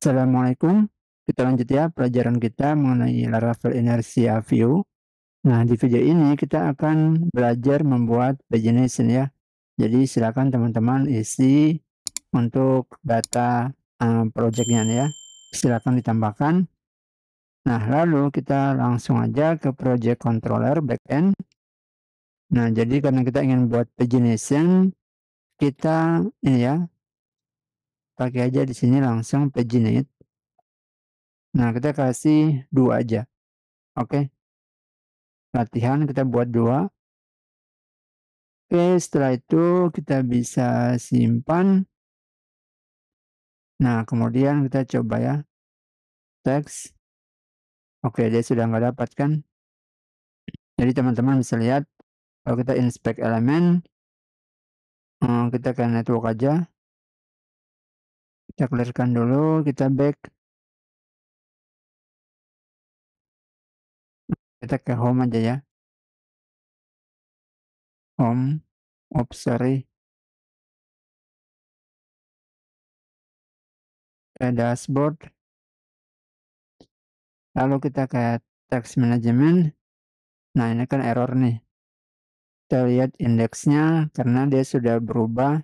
Assalamualaikum. Kita lanjut ya pelajaran kita mengenai Laravel Inertia View. Nah, di video ini kita akan belajar membuat pagination ya. Jadi silakan teman-teman isi untuk data projectnya nih ya. Silakan ditambahkan. Nah, lalu kita langsung aja ke project controller backend. Nah, jadi karena kita ingin buat pagination, kita ini ya pakai aja di sini langsung paginate. Nah, kita kasih 2 aja. Oke. Latihan kita buat 2. Oke, setelah itu kita bisa simpan. Nah, kemudian kita coba ya. Teks. Oke, dia sudah nggak dapat kan. Jadi teman-teman bisa lihat kalau kita inspect elemen, kita ke network aja. Kita clearkan dulu, kita back. Kita ke home aja ya. Home. Oops, sorry. Ke dashboard. Lalu kita ke text management. Nah, ini kan error nih. Kita lihat indeksnya karena dia sudah berubah.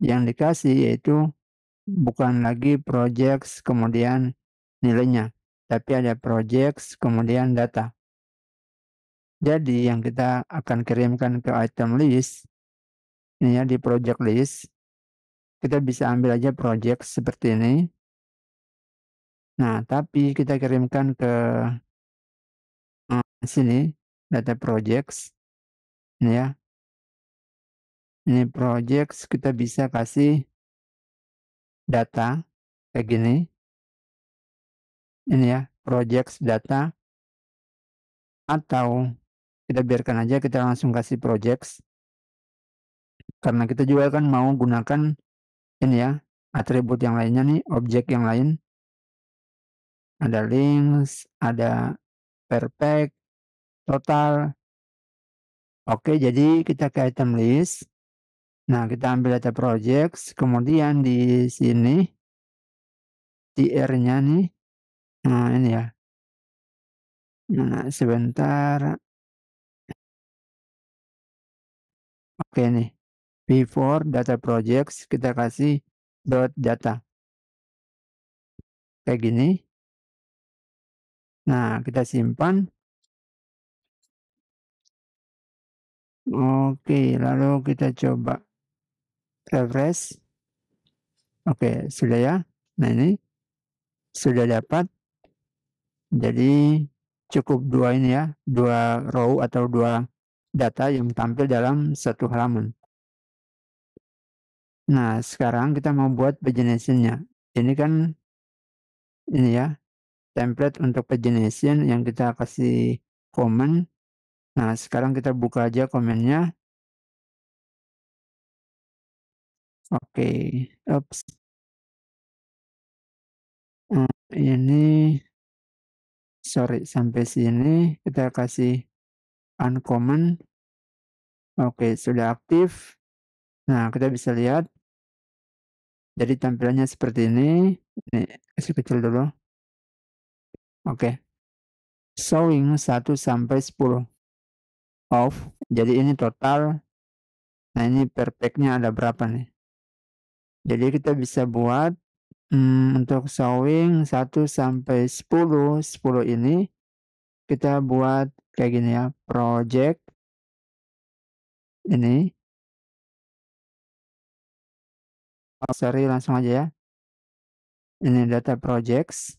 Yang dikasih yaitu bukan lagi projects kemudian nilainya, tapi ada projects kemudian data. Jadi yang kita akan kirimkan ke item list, ini ya di project list, kita bisa ambil aja project seperti ini. Nah, tapi kita kirimkan ke sini, data projects, ini ya. Ini projects, kita bisa kasih data kayak gini. Ini ya, projects data. Atau kita biarkan aja, kita langsung kasih projects. Karena kita juga kan mau gunakan ini ya, atribut yang lainnya nih, objek yang lain. Ada links, ada perfect, total. Oke, jadi kita ke item list. Nah, kita ambil data projects, kemudian di sini tr-nya nih. Nah, ini ya. Nah, sebentar. Oke nih. Before data projects kita kasih dot data. Kayak gini. Nah, kita simpan. Oke, lalu kita coba refresh. Oke, sudah ya. Nah, ini sudah dapat. Jadi cukup 2 ini ya, 2 row atau 2 data yang tampil dalam satu halaman. Nah, sekarang kita mau buat pagination-nya. Ini kan ini ya, template untuk pagination yang kita kasih comment. Nah, sekarang kita buka aja komennya. Oke, oops. Ini sorry, sampai sini kita kasih uncommon. Oke, sudah aktif. Nah, kita bisa lihat. Jadi tampilannya seperti ini. Ini kasih kecil dulu. Oke. Showing 1 sampai 10. Off. Jadi ini total. Nah, ini perfectnya ada berapa nih? Jadi kita bisa buat untuk showing 1 sampai 10. 10 ini kita buat kayak gini ya. Project. Ini. Oh, sorry, langsung aja ya. Ini data projects.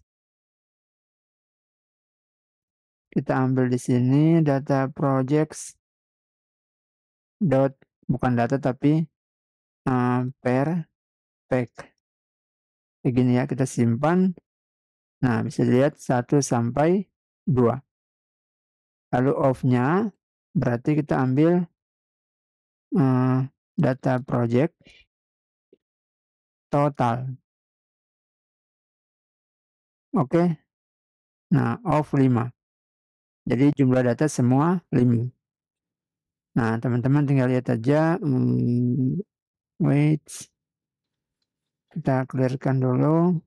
Kita ambil di sini data projects dot bukan data tapi per pack. Kayak gini ya, kita simpan. Nah, bisa dilihat 1 sampai 2. Lalu off-nya berarti kita ambil data project total. Oke. Nah, off 5. Jadi jumlah data semua 5. Nah, teman-teman tinggal lihat aja. Wait. kita clearkan dulu.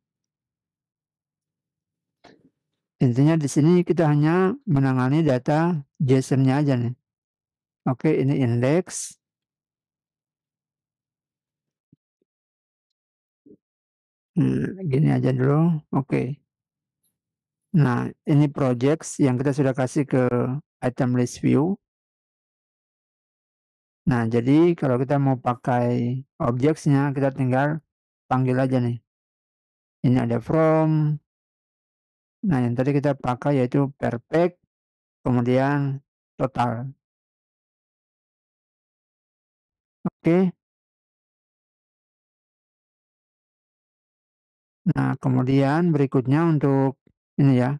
Intinya di sini kita hanya menangani data JSON-nya aja nih. Oke, ini indeks. Gini aja dulu. Oke. Nah, ini projects yang kita sudah kasih ke item list view. Nah, jadi kalau kita mau pakai objects-nya, kita tinggal panggil aja nih. Ini ada from. Nah, yang tadi kita pakai yaitu perfect, kemudian total. Oke. Nah, kemudian berikutnya untuk ini ya.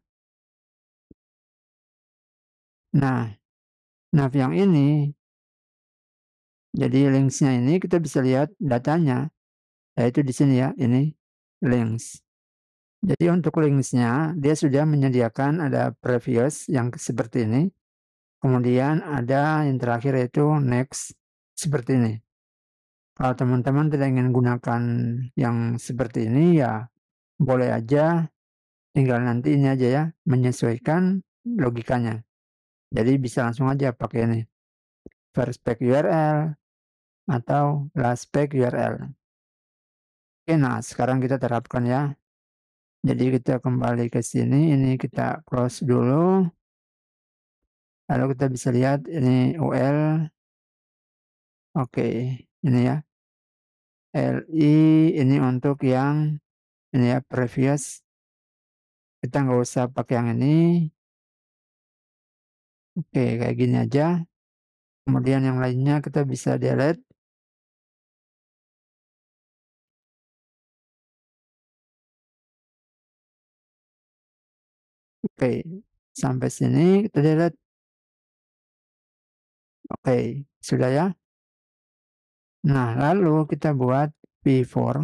Nah, nav yang ini, jadi links-nya ini kita bisa lihat datanya, yaitu di sini ya, ini links. Jadi untuk links-nya, dia sudah menyediakan ada previous yang seperti ini, kemudian ada yang terakhir yaitu next, seperti ini. Kalau teman-teman tidak ingin gunakan yang seperti ini, ya boleh aja, tinggal nanti ini aja ya, menyesuaikan logikanya. Jadi bisa langsung aja pakai ini, first page URL atau last page URL. Oke, nah sekarang kita terapkan ya. Jadi kita kembali ke sini, ini kita close dulu. Lalu kita bisa lihat ini UL. Oke, ini ya. LI ini untuk yang ini ya, previous. Kita nggak usah pakai yang ini. Oke, kayak gini aja. Kemudian yang lainnya kita bisa delete. Oke, sampai sini kita delete. Oke, sudah ya. Nah, lalu kita buat P4.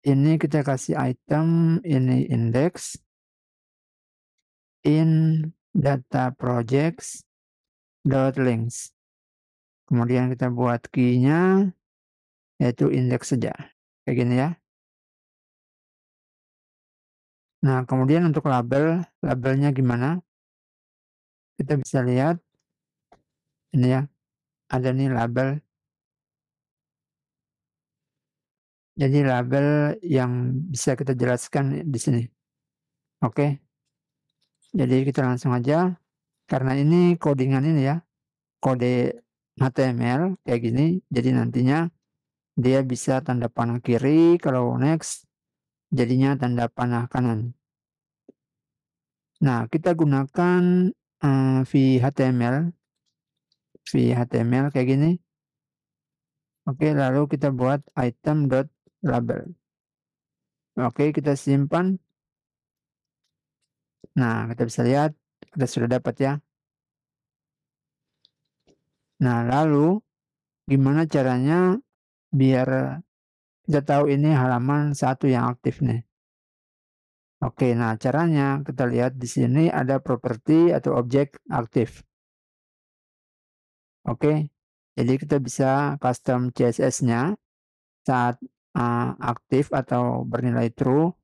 Ini kita kasih item, ini index, in data projects dot links. Kemudian kita buat key-nya yaitu index saja. Kayak gini ya. Nah, kemudian untuk label, labelnya gimana? Kita bisa lihat ini ya. Ada nih label. Jadi label yang bisa kita jelaskan di sini. Oke. Jadi kita langsung aja, karena ini codingan ini ya, kode HTML kayak gini, jadi nantinya dia bisa tanda panah kiri, kalau next jadinya tanda panah kanan. Nah, kita gunakan VHTML kayak gini. Oke, lalu kita buat item.label. Oke, kita simpan. Nah, kita bisa lihat kita sudah dapat ya. Nah, lalu gimana caranya biar kita tahu ini halaman satu yang aktif nih. Oke, nah caranya kita lihat di sini ada properti atau objek aktif. Oke, jadi kita bisa custom CSS-nya saat aktif atau bernilai true,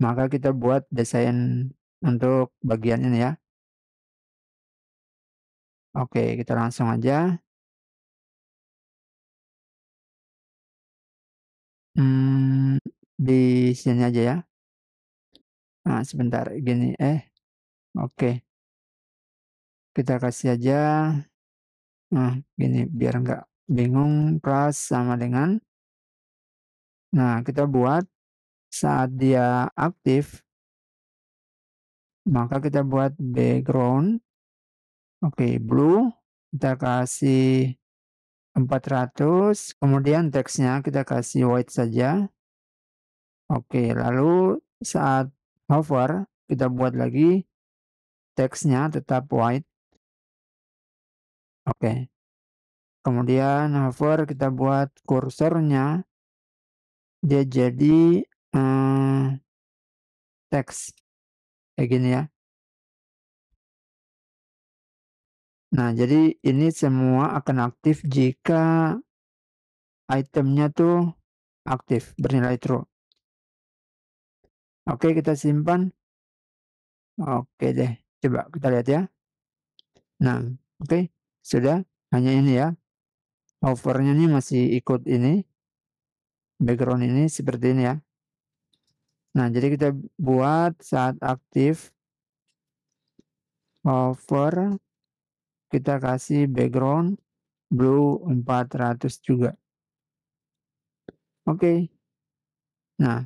maka kita buat desain untuk bagian ini ya. Oke, kita langsung aja. Di sini aja ya. Nah, sebentar gini. Oke. Kita kasih aja. Nah, gini biar nggak bingung, plus sama dengan. Nah, kita buat saat dia aktif, maka kita buat background. Oke, blue. Kita kasih 400, kemudian teksnya kita kasih white saja. Oke, lalu saat hover, kita buat lagi teksnya tetap white. Oke. Kemudian hover kita buat kursornya dia jadi teks kayak gini ya. Nah, jadi ini semua akan aktif jika itemnya tuh aktif bernilai true. Oke, kita simpan. Oke deh, coba kita lihat ya. Nah, oke, sudah. Hanya ini ya. Hovernya ini masih ikut ini. Background ini seperti ini ya. Nah, jadi kita buat saat aktif hover, kita kasih background blue 400 juga. Oke. Nah,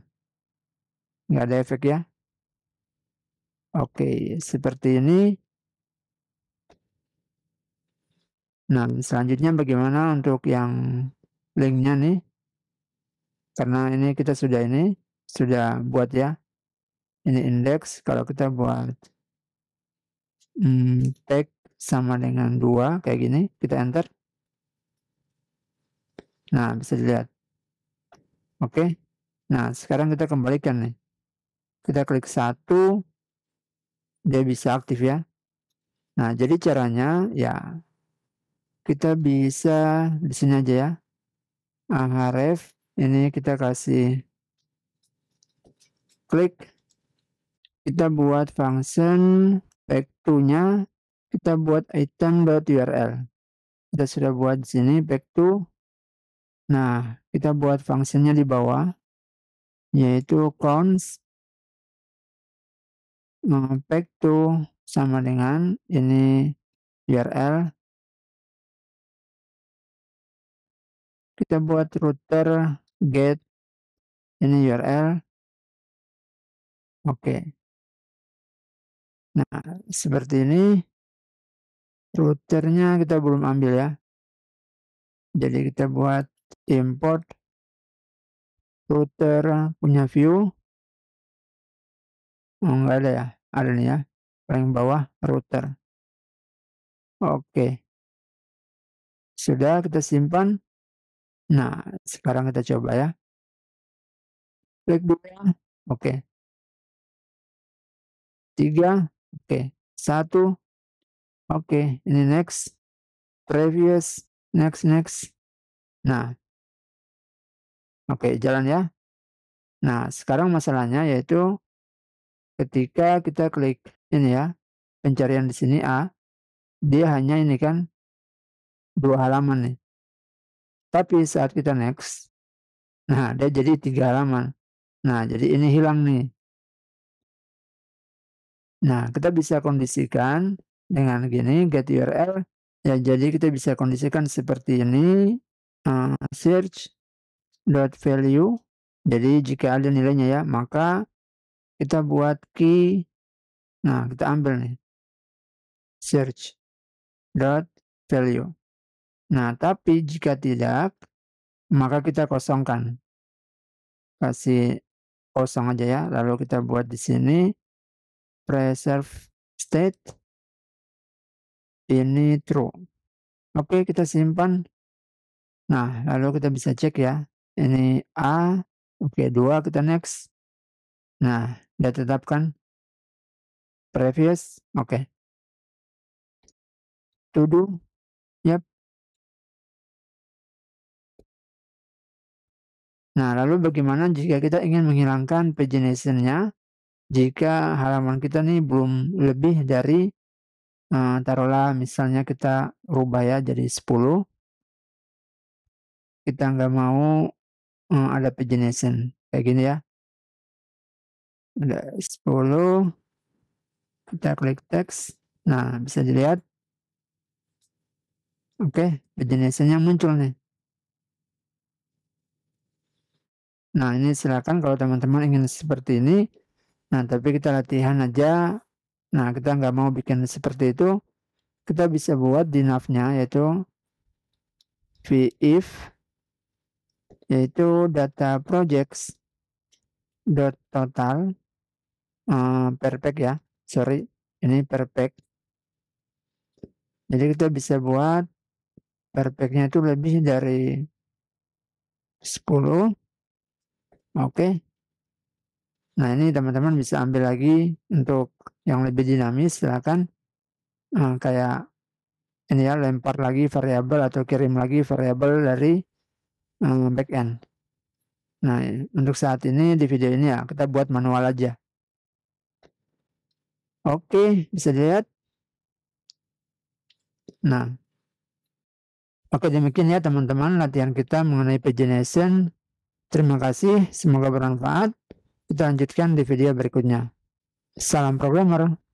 nggak ada efek ya. Oke, seperti ini. Nah, selanjutnya bagaimana untuk yang linknya nih? Karena ini kita sudah buat ya. Ini indeks. Kalau kita buat tag sama dengan 2 kayak gini, kita enter. Nah, bisa dilihat. Oke. Nah, sekarang kita kembalikan nih. Kita klik 1, dia bisa aktif ya. Nah, jadi caranya ya kita bisa di sini aja ya. Ahref ini kita kasih klik, kita buat function back to-nya, kita buat item.url. Kita sudah buat di sini back to. Nah, kita buat fungsinya di bawah yaitu const back to sama dengan ini URL. Kita buat router get ini URL. Oke. Nah, seperti ini. Routernya kita belum ambil ya. Jadi kita buat import router punya view. Oh, enggak ada ya. Ada nih ya. Paling bawah router. Oke. Sudah kita simpan. Nah, sekarang kita coba ya. Klik 2. Oke. 3. Oke. 1. Oke. Ini next. Previous. Next. Nah. Oke, jalan ya. Nah, sekarang masalahnya yaitu ketika kita klik ini ya, pencarian di sini A, dia hanya ini kan 2 halaman nih. Tapi saat kita next, nah dia jadi 3 halaman. Nah, jadi ini hilang nih. Nah, kita bisa kondisikan dengan gini get URL. Ya, jadi kita bisa kondisikan seperti ini. Search dot value. Jadi jika ada nilainya ya, maka kita buat key. Nah, kita ambil nih. Search dot value. Nah, tapi jika tidak, maka kita kosongkan. Kasih kosong aja ya. Lalu kita buat di sini preserve state. Ini true. Oke, kita simpan. Nah, lalu kita bisa cek ya. Ini A. Oke, 2 kita next. Nah, dia tetapkan previous. Oke. To do. Yap. Nah, lalu bagaimana jika kita ingin menghilangkan pagination-nya jika halaman kita nih belum lebih dari taruhlah misalnya kita rubah ya jadi 10. Kita nggak mau ada pagination kayak gini ya. Ada 10. Kita klik text. Nah, bisa dilihat. Oke, pagination-nya muncul nih. Nah, ini silakan kalau teman-teman ingin seperti ini. Nah, tapi kita latihan aja. Nah, kita nggak mau bikin seperti itu. Kita bisa buat di nav-nya yaitu if yaitu data projects dot total perfect ya. Sorry, ini perfect. Jadi kita bisa buat perfectnya itu lebih dari 10. Oke. Nah, ini teman-teman bisa ambil lagi untuk yang lebih dinamis, silakan kayak ini ya, lempar lagi variabel atau kirim lagi variabel dari backend. Nah, untuk saat ini di video ini ya kita buat manual aja. Oke, bisa dilihat. Nah, oke demikian ya teman-teman latihan kita mengenai pagination. Terima kasih, semoga bermanfaat. Kita lanjutkan di video berikutnya. Salam programmer.